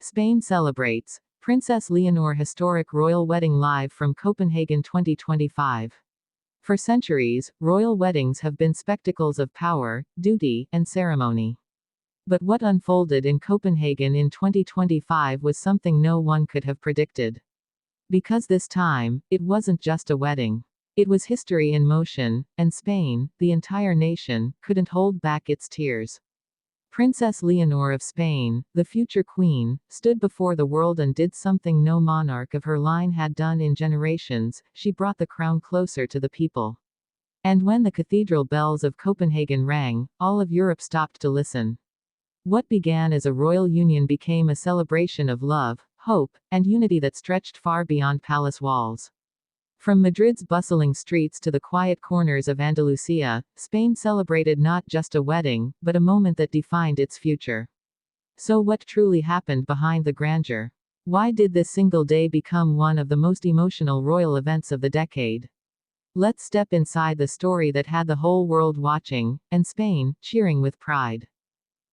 Spain celebrates Princess Leonor historic royal wedding live from Copenhagen 2025. For centuries, royal weddings have been spectacles of power, duty, and ceremony. But what unfolded in Copenhagen in 2025 was something no one could have predicted. Because this time, it wasn't just a wedding. It was history in motion, and Spain, the entire nation, couldn't hold back its tears. Princess Leonor of Spain, the future queen, stood before the world and did something no monarch of her line had done in generations. She brought the crown closer to the people. And when the cathedral bells of Copenhagen rang, all of Europe stopped to listen. What began as a royal union became a celebration of love, hope, and unity that stretched far beyond palace walls. From Madrid's bustling streets to the quiet corners of Andalusia, Spain celebrated not just a wedding, but a moment that defined its future. So what truly happened behind the grandeur? Why did this single day become one of the most emotional royal events of the decade? Let's step inside the story that had the whole world watching, and Spain, cheering with pride.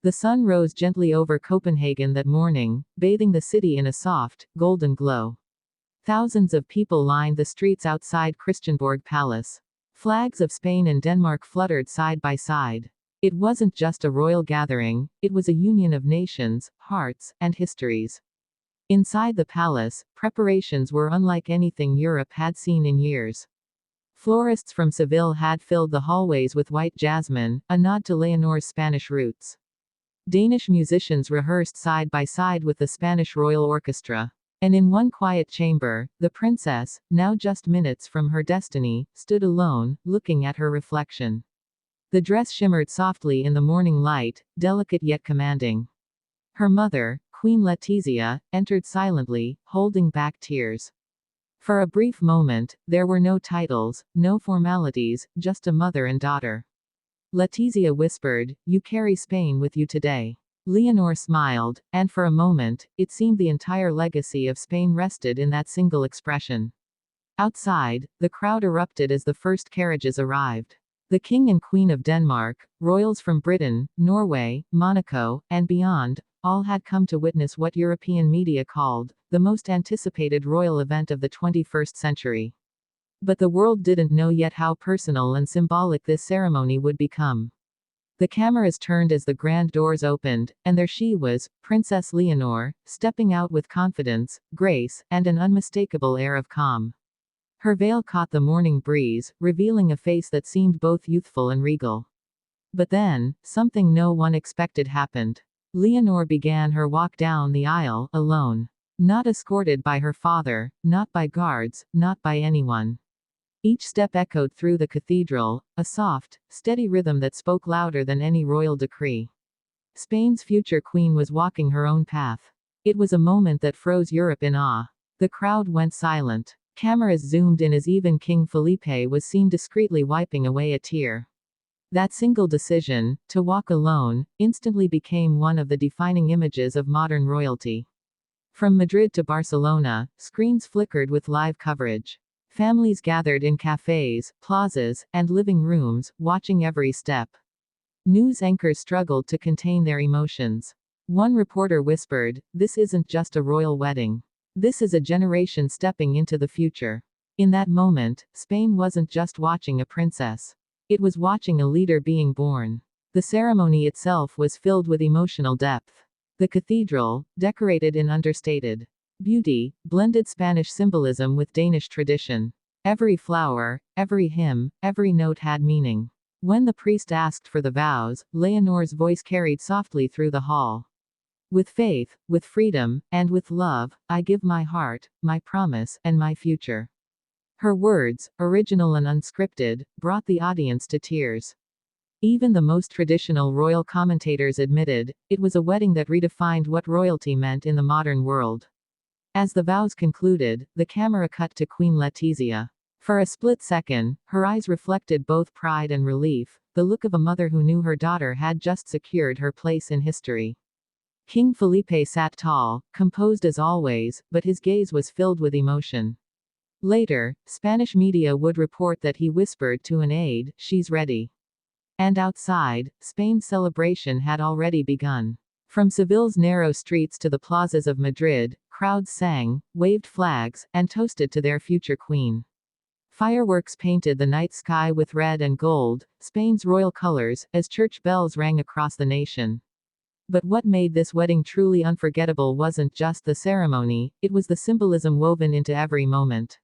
The sun rose gently over Copenhagen that morning, bathing the city in a soft, golden glow. Thousands of people lined the streets outside Christiansborg Palace. Flags of Spain and Denmark fluttered side by side. It wasn't just a royal gathering, it was a union of nations, hearts, and histories. Inside the palace, preparations were unlike anything Europe had seen in years. Florists from Seville had filled the hallways with white jasmine, a nod to Leonor's Spanish roots. Danish musicians rehearsed side by side with the Spanish Royal Orchestra. And in one quiet chamber, the princess, now just minutes from her destiny, stood alone, looking at her reflection. The dress shimmered softly in the morning light, delicate yet commanding. Her mother, Queen Letizia, entered silently, holding back tears. For a brief moment, there were no titles, no formalities, just a mother and daughter. Letizia whispered, "You carry Spain with you today." Leonor smiled, and for a moment, it seemed the entire legacy of Spain rested in that single expression. Outside, the crowd erupted as the first carriages arrived. The King and Queen of Denmark, royals from Britain, Norway, Monaco, and beyond, all had come to witness what European media called the most anticipated royal event of the 21st century. But the world didn't know yet how personal and symbolic this ceremony would become. The cameras turned as the grand doors opened, and there she was, Princess Leonor, stepping out with confidence, grace, and an unmistakable air of calm. Her veil caught the morning breeze, revealing a face that seemed both youthful and regal. But then, something no one expected happened. Leonor began her walk down the aisle, alone. Not escorted by her father, not by guards, not by anyone. Each step echoed through the cathedral, a soft, steady rhythm that spoke louder than any royal decree. Spain's future queen was walking her own path. It was a moment that froze Europe in awe. The crowd went silent. Cameras zoomed in as even King Felipe was seen discreetly wiping away a tear. That single decision, to walk alone, instantly became one of the defining images of modern royalty. From Madrid to Barcelona, screens flickered with live coverage. Families gathered in cafes, plazas, and living rooms, watching every step. News anchors struggled to contain their emotions. One reporter whispered, "This isn't just a royal wedding. This is a generation stepping into the future." In that moment, Spain wasn't just watching a princess. It was watching a leader being born. The ceremony itself was filled with emotional depth. The cathedral, decorated in understated beauty, blended Spanish symbolism with Danish tradition. Every flower, every hymn, every note had meaning. When the priest asked for the vows, Leonor's voice carried softly through the hall. "With faith, with freedom, and with love, I give my heart, my promise, and my future." Her words, original and unscripted, brought the audience to tears. Even the most traditional royal commentators admitted, it was a wedding that redefined what royalty meant in the modern world. As the vows concluded, the camera cut to Queen Letizia. For a split second, her eyes reflected both pride and relief, the look of a mother who knew her daughter had just secured her place in history. King Felipe sat tall, composed as always, but his gaze was filled with emotion. Later, Spanish media would report that he whispered to an aide, "She's ready." And outside, Spain's celebration had already begun. From Seville's narrow streets to the plazas of Madrid, crowds sang, waved flags, and toasted to their future queen. Fireworks painted the night sky with red and gold, Spain's royal colors, as church bells rang across the nation. But what made this wedding truly unforgettable wasn't just the ceremony, it was the symbolism woven into every moment.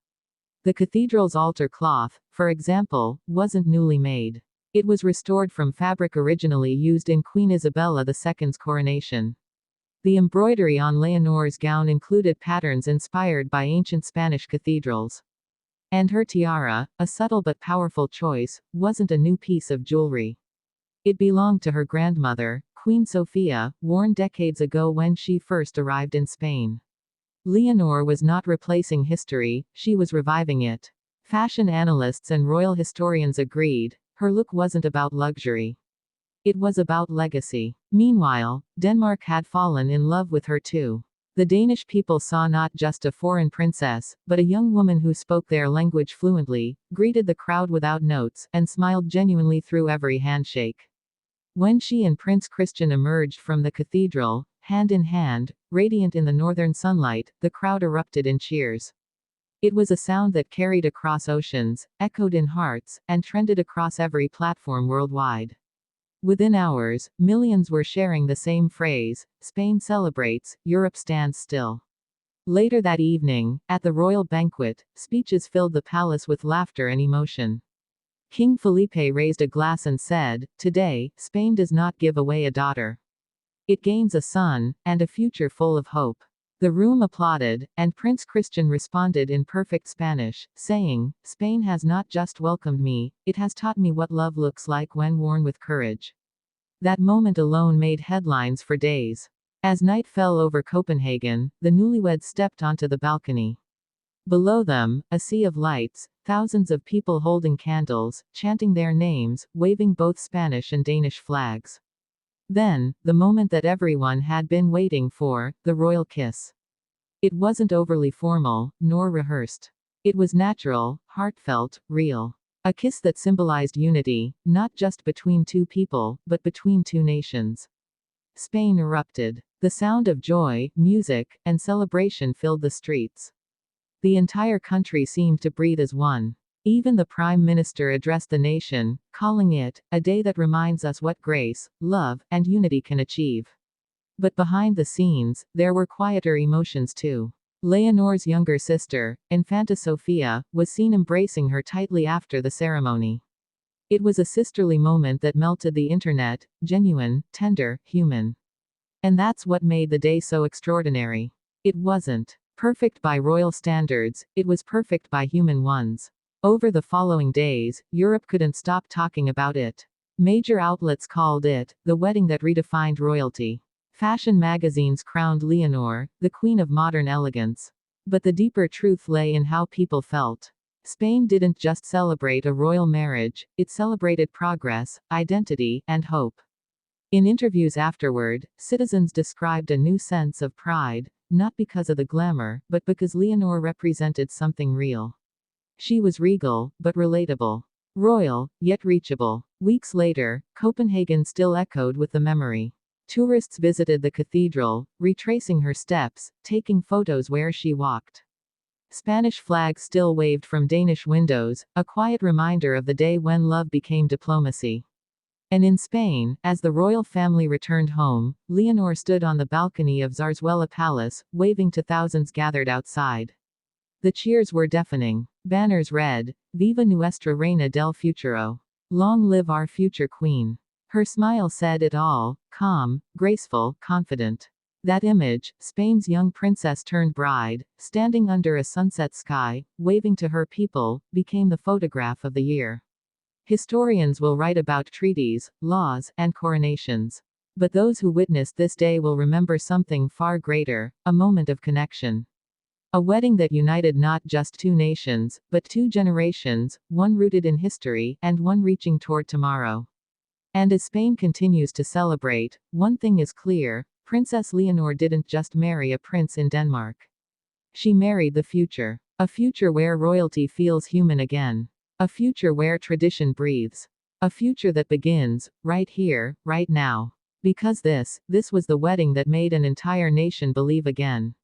The cathedral's altar cloth, for example, wasn't newly made. It was restored from fabric originally used in Queen Isabella II's coronation. The embroidery on Leonor's gown included patterns inspired by ancient Spanish cathedrals. And her tiara, a subtle but powerful choice, wasn't a new piece of jewelry. It belonged to her grandmother, Queen Sofia, worn decades ago when she first arrived in Spain. Leonor was not replacing history, she was reviving it. Fashion analysts and royal historians agreed, her look wasn't about luxury. It was about legacy. Meanwhile, Denmark had fallen in love with her too. The Danish people saw not just a foreign princess, but a young woman who spoke their language fluently, greeted the crowd without notes, and smiled genuinely through every handshake. When she and Prince Christian emerged from the cathedral, hand in hand, radiant in the northern sunlight, the crowd erupted in cheers. It was a sound that carried across oceans, echoed in hearts, and trended across every platform worldwide. Within hours, millions were sharing the same phrase, Spain celebrates, Europe stands still. Later that evening, at the royal banquet, speeches filled the palace with laughter and emotion. King Felipe raised a glass and said, "Today, Spain does not give away a daughter. It gains a son, and a future full of hope." The room applauded, and Prince Christian responded in perfect Spanish, saying, "Spain has not just welcomed me, it has taught me what love looks like when worn with courage." That moment alone made headlines for days. As night fell over Copenhagen, the newlyweds stepped onto the balcony. Below them, a sea of lights, thousands of people holding candles, chanting their names, waving both Spanish and Danish flags. Then, the moment that everyone had been waiting for, the royal kiss. It wasn't overly formal, nor rehearsed. It was natural, heartfelt, real. A kiss that symbolized unity, not just between two people, but between two nations. Spain erupted. The sound of joy, music, and celebration filled the streets. The entire country seemed to breathe as one. Even the Prime Minister addressed the nation, calling it a day that reminds us what grace, love, and unity can achieve. But behind the scenes, there were quieter emotions too. Leonor's younger sister, Infanta Sofia, was seen embracing her tightly after the ceremony. It was a sisterly moment that melted the internet, genuine, tender, human. And that's what made the day so extraordinary. It wasn't perfect by royal standards, it was perfect by human ones. Over the following days, Europe couldn't stop talking about it. Major outlets called it the wedding that redefined royalty. Fashion magazines crowned Leonor the queen of modern elegance. But the deeper truth lay in how people felt. Spain didn't just celebrate a royal marriage, it celebrated progress, identity, and hope. In interviews afterward, citizens described a new sense of pride, not because of the glamour, but because Leonor represented something real. She was regal, but relatable. Royal, yet reachable. Weeks later, Copenhagen still echoed with the memory. Tourists visited the cathedral, retracing her steps, taking photos where she walked. Spanish flags still waved from Danish windows, a quiet reminder of the day when love became diplomacy. And in Spain, as the royal family returned home, Leonor stood on the balcony of Zarzuela Palace, waving to thousands gathered outside. The cheers were deafening. Banners read, "Viva Nuestra Reina del Futuro." Long live our future queen. Her smile said it all, calm, graceful, confident. That image, Spain's young princess turned bride, standing under a sunset sky, waving to her people, became the photograph of the year. Historians will write about treaties, laws, and coronations. But those who witnessed this day will remember something far greater, a moment of connection. A wedding that united not just two nations, but two generations, one rooted in history, and one reaching toward tomorrow. And as Spain continues to celebrate, one thing is clear, Princess Leonor didn't just marry a prince in Denmark. She married the future. A future where royalty feels human again. A future where tradition breathes. A future that begins, right here, right now. Because this was the wedding that made an entire nation believe again.